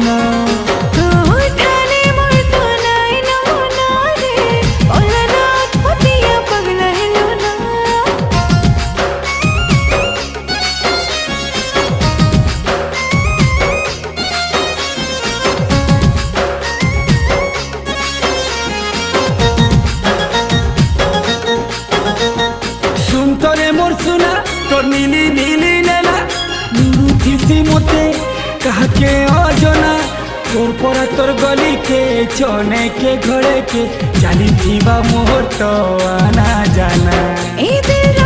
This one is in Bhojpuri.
না सुनतरे मोर सुना तोर नीली नीली नेला नुरुथिसी मोते कहके अजना तोर परा तोर गली के चने के घरे के चाली थीबा मोर तो आना जाना ए दिल